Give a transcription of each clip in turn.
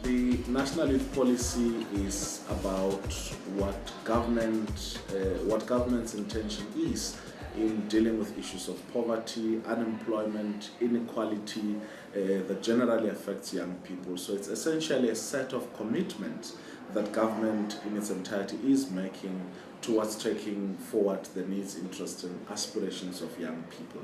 The National Youth Policy is about what government's intention is in dealing with issues of poverty, unemployment, inequality that generally affects young people. So it's essentially a set of commitments that government in its entirety is making towards taking forward the needs, interests and aspirations of young people.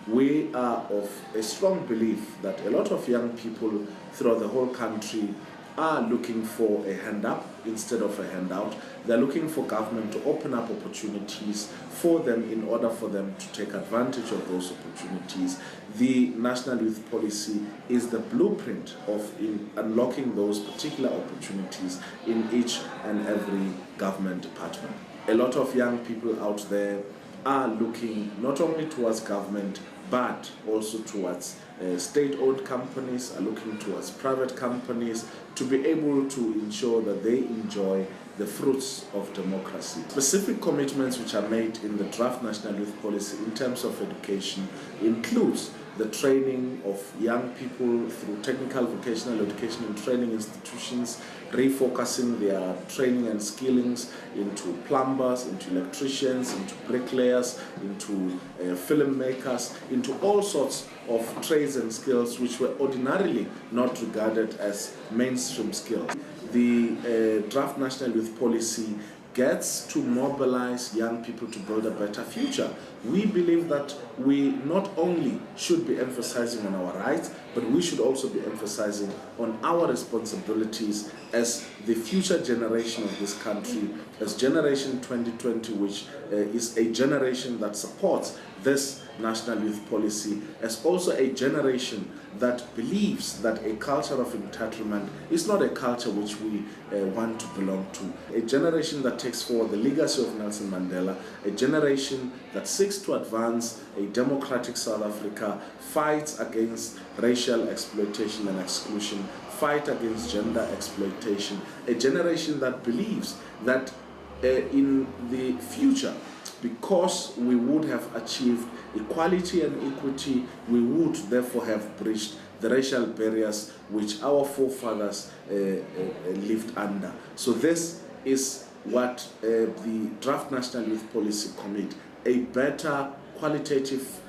We are of a strong belief that a lot of young people throughout the whole country are looking for a hand up instead of a handout. They're looking for government to open up opportunities for them in order for them to take advantage of those opportunities. The National Youth Policy is the blueprint of unlocking those particular opportunities in each and every government department. A lot of young people out there are looking not only towards government but also towards state-owned companies, are looking towards private companies to be able to ensure that they enjoy the fruits of democracy. Specific commitments which are made in the draft National Youth Policy in terms of education includes the training of young people through technical vocational education and training institutions, refocusing their training and skillings into plumbers, into electricians, into bricklayers, into filmmakers, into all sorts of trades and skills which were ordinarily not regarded as mainstream skills. The draft National Youth Policy gets to mobilize young people to build a better future. We believe that we not only should be emphasizing on our rights, but we should also be emphasizing on our responsibilities as the future generation of this country, as Generation 2020, which is a generation that supports this National Youth Policy, as also a generation that believes that a culture of entitlement is not a culture which we want to belong to. A generation that takes forward the legacy of Nelson Mandela, a generation that seeks to advance a democratic South Africa, fights against racial exploitation and exclusion, fight against gender exploitation, a generation that believes that in the future, because we would have achieved equality and equity, we would therefore have breached the racial barriers which our forefathers lived under. So this is what the draft National Youth Policy commit: a better, qualitative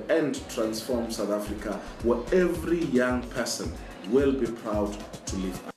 and transformed South Africa where every young person will be proud to live.